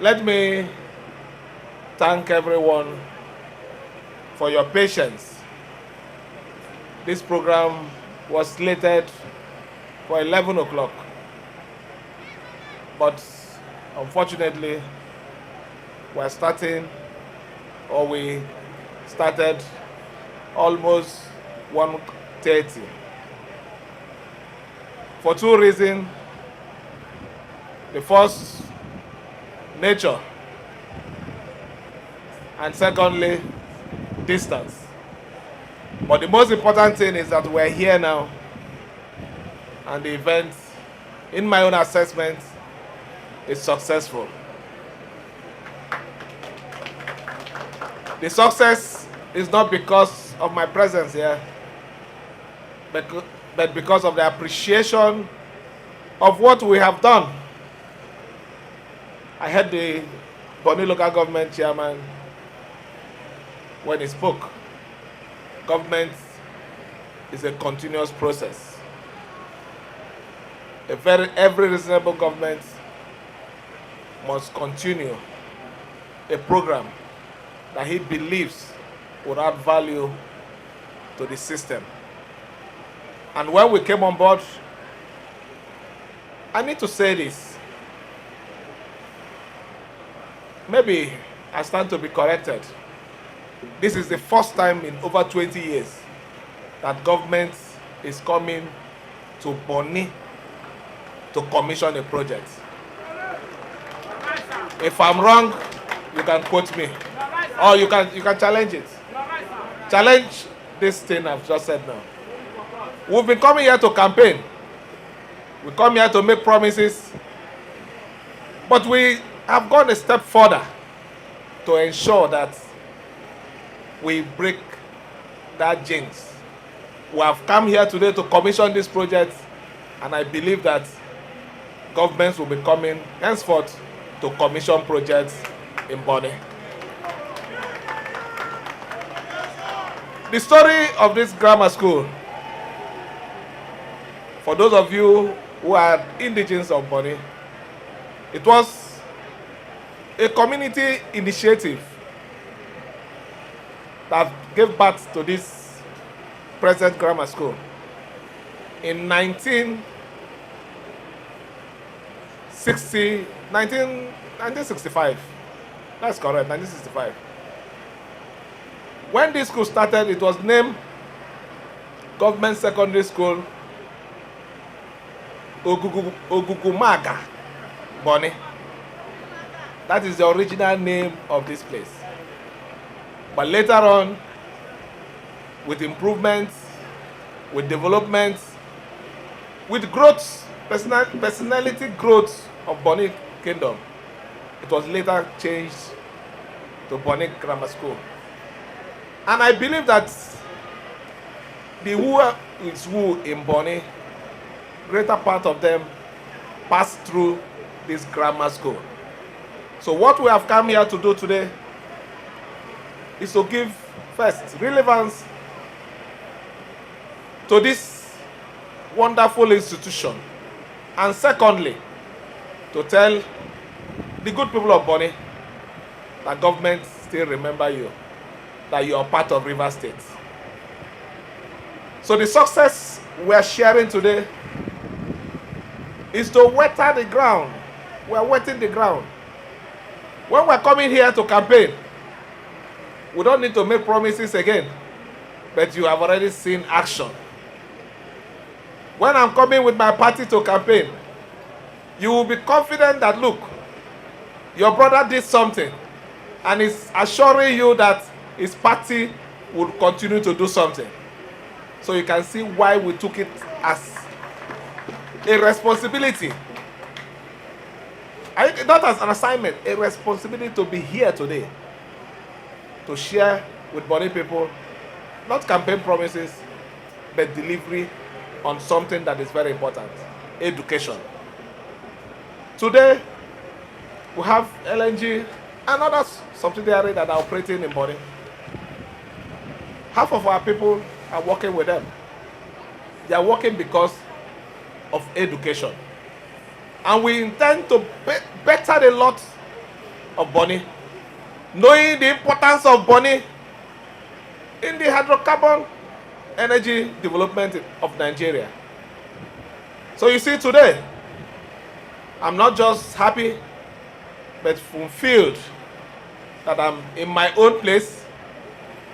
Let me thank everyone for your patience. This program was slated for 11 o'clock, but unfortunately, we started almost 1:30. For two reasons. The first, nature, and secondly, distance. But the most important thing is that we're here now, and the event, in my own assessment, is successful. The success is not because of my presence here, but because of the appreciation of what we have done. I heard the Bonny local government chairman when he spoke. Government is a continuous process. Every reasonable government must continue a program that he believes would add value to the system. And when we came on board, I need to say this. Maybe I stand to be corrected. This is the first time in over 20 years that government is coming to Bonny to commission a project. If I'm wrong, you can quote me, or you can challenge it. Challenge this thing I've just said now. We've been coming here to campaign. We come here to make promises, but we have gone a step further to ensure that we break that jinx. We have come here today to commission this project, and I believe that governments will be coming henceforth to commission projects in Bonny. The story of this grammar school, for those of you who are indigenous of Bonny, it was a community initiative that gave birth to this present grammar school. In 1965, that's correct, 1965. When this school started, it was named Government Secondary School Ogugumaga, Bonny. That is the original name of this place. But later on, with improvements, with developments, with growth, personality growth of Bonny Kingdom, it was later changed to Bonny Grammar School. And I believe that the who is who in Bonny, greater part of them passed through this grammar school. So what we have come here to do today is to give, first, relevance to this wonderful institution, and secondly, to tell the good people of Bonny that government still remember you, that you are part of River State. So the success we are sharing today is to wetter the ground. We are wetting the ground. When we're coming here to campaign, we don't need to make promises again, but you have already seen action. When I'm coming with my party to campaign, you will be confident that, look, your brother did something, and is assuring you that his party will continue to do something. So you can see why we took it as a responsibility. Not as an assignment, a responsibility to be here today, to share with Bonny people, not campaign promises, but delivery on something that is very important, education. Today, we have LNG and other subsidiaries that are operating in Bonny. Half of our people are working with them. They are working because of education. And we intend to better a lot of Bonny, knowing the importance of Bonny in the hydrocarbon energy development of Nigeria. So you see today, I'm not just happy, but fulfilled that I'm in my own place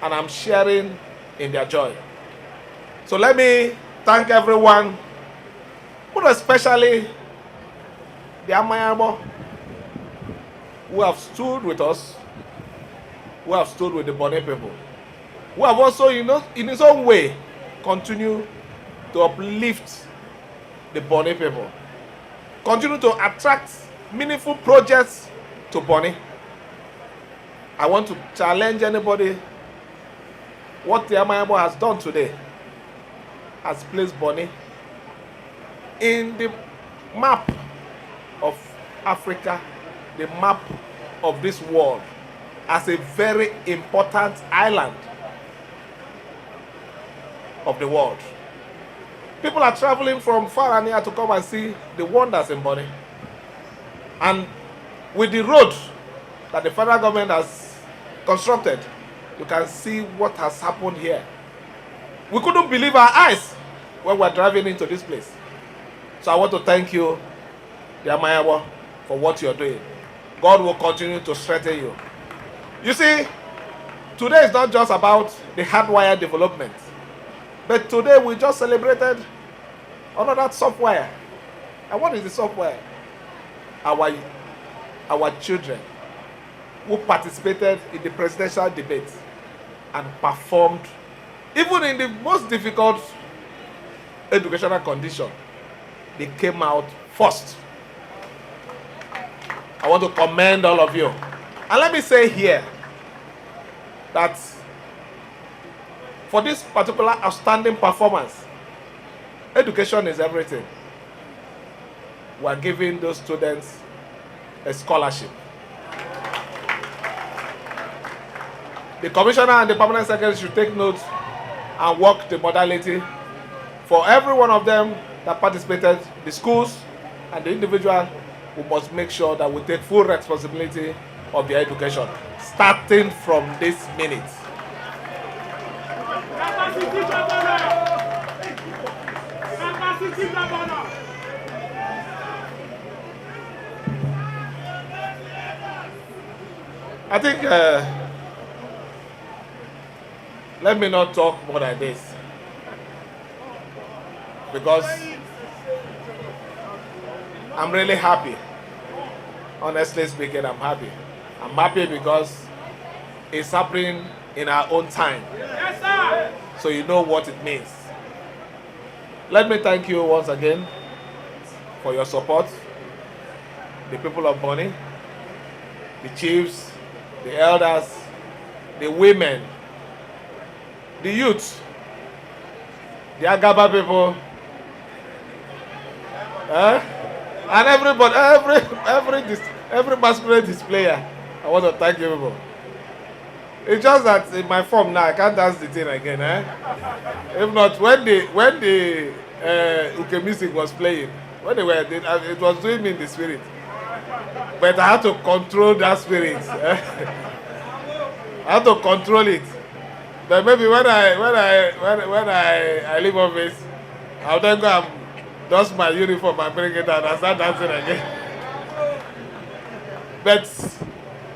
and I'm sharing in their joy. So let me thank everyone, but especially the Amayabo who have stood with us, who have stood with the Bonny people, who have also, in his own way, continue to uplift the Bonny people, continue to attract meaningful projects to Bonny. I want to challenge anybody. What the Amayabo has done today has placed Bonny in the map of Africa, the map of this world, as a very important island of the world. People are traveling from far and near to come and see the wonders in Bonny. And with the road that the federal government has constructed, you can see what has happened here. We couldn't believe our eyes when we were driving into this place. So I want to thank you, the Amayabo, for what you're doing. God will continue to strengthen you. You see, today is not just about the hardwire development, but today we just celebrated another software. And what is the software? Our children who participated in the presidential debate and performed, even in the most difficult educational condition, they came out first. I want to commend all of you. And let me say here that for this particular outstanding performance, education is everything. We are giving those students a scholarship. The commissioner and the permanent secretary should take note and work the modality for every one of them that participated, the schools and the individual. We must make sure that we take full responsibility of their education, starting from this minute. I think, let me not talk more than this, because I'm really happy. Honestly speaking, I'm happy. I'm happy because it's happening in our own time. Yes, sir. So you know what it means. Let me thank you once again for your support. The people of Bonny, the chiefs, the elders, the women, the youth, the Agaba people, and everybody, every masquerade displayer. I want to thank you people. It's just that in my form now, I can't dance the thing again. If not, when the Uke music was playing, when they were, it was doing me in the spirit. But I had to control that spirit. I had to control it. But maybe when I leave office, I'll then go and dust my uniform and bring it out and start dancing again. But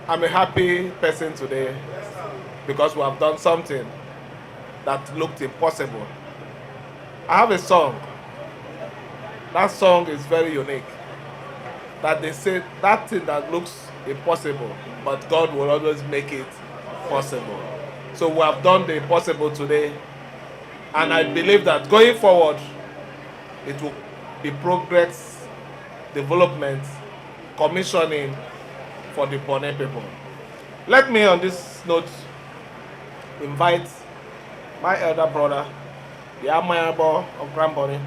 I'm a happy person today because we have done something that looked impossible. I have a song. That song is very unique. That they say that thing that looks impossible, but God will always make it possible. So we have done the impossible today, and I believe that going forward, it will be progress, development, commissioning for the Bonny people. Let me, on this note, invite my elder brother, the Amayabo of Grand Bonny,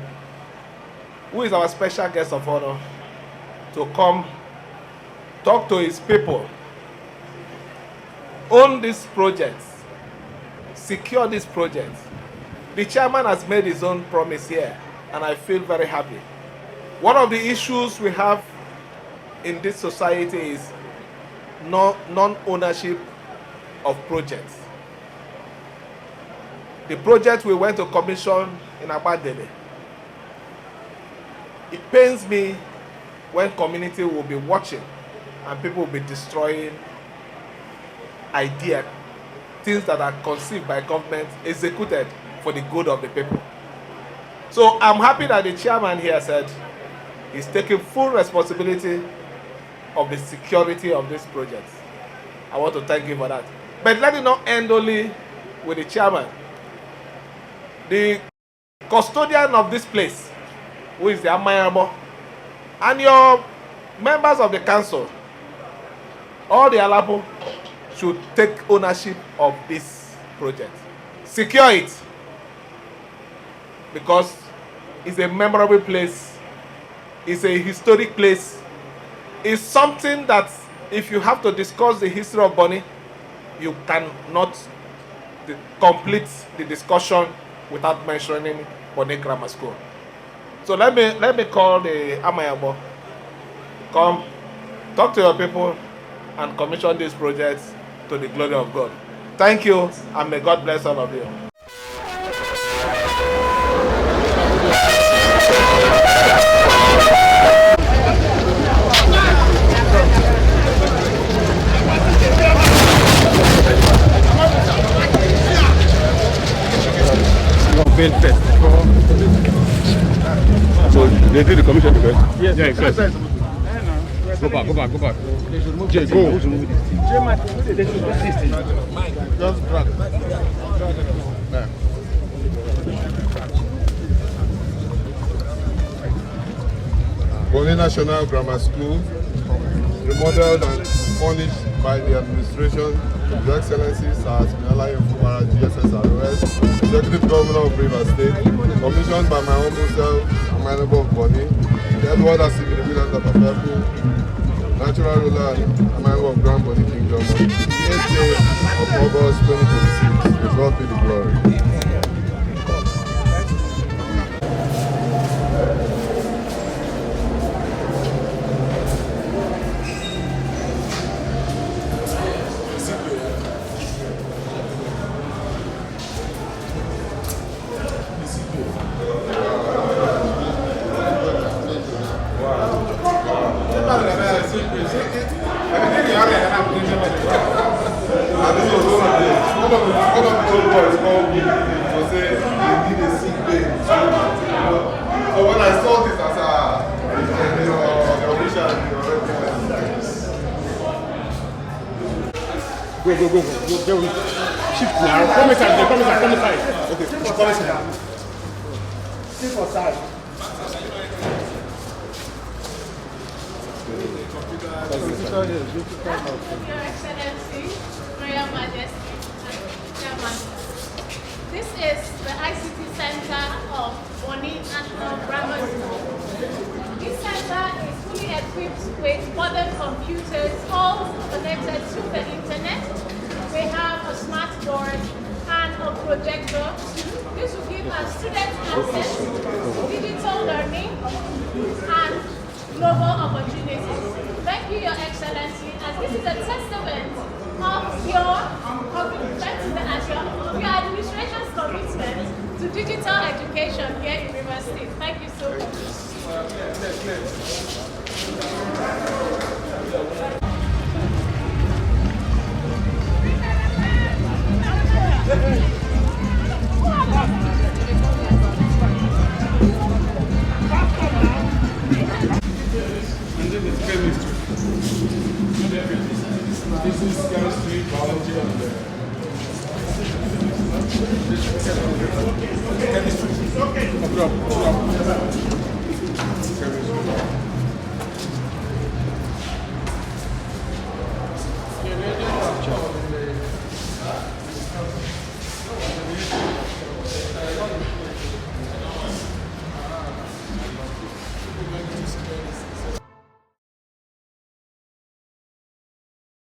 who is our special guest of honor, to come talk to his people, own this project, secure this project. The chairman has made his own promise here, and I feel very happy. One of the issues we have in this society is non-ownership of projects. The project we went to commission in Abadele, it pains me when community will be watching and people will be destroying ideas, things that are conceived by government, executed for the good of the people. So I'm happy that the chairman here said he's taking full responsibility of the security of this project. I want to thank you for that. But let it not end only with the chairman. The custodian of this place, who is the Amayamo, and your members of the council, all the Alapo, should take ownership of this project. Secure it, because it's a memorable place, it's a historic place, it's something that if you have to discuss the history of Bonny, you cannot complete the discussion without mentioning Bonny Grammar School. So let me call the Amayabo. Come, talk to your people and commission these projects to the glory of God. Thank you, and may God bless all of you. So they did the commission first? Yes. Yeah, first. Go back. They should remove Jay, go. They should remove this thing. Just drag. Bonny National Grammar School, remodeled and furnished by the administration, His Excellency Sir Siminalayi Fubara, GSS Iroele, Executive Governor of Rivers State, commissioned by my humble self and my neighbor of Bonny, the Edward Siminalayi of natural ruler and my neighbor of Grand Bonny Kingdom, on the 8th day of August 2026. May God be the glory. So when I saw this as Go. Shift now. Come inside. Okay, come inside. Sit for side. Your Excellency, Royal Majesty, and Chairman. This is the ICT Center of Bonny National Grammar School. This center is fully equipped with modern computers, all connected to the internet. We have a smart board and a projector. This will give our students access to digital learning and global opportunities. Thank you, Your Excellency, as this is a testament of your administration's commitment to digital education here in Rivers State. Thank you so much. This is chemistry, biology, and chemistry.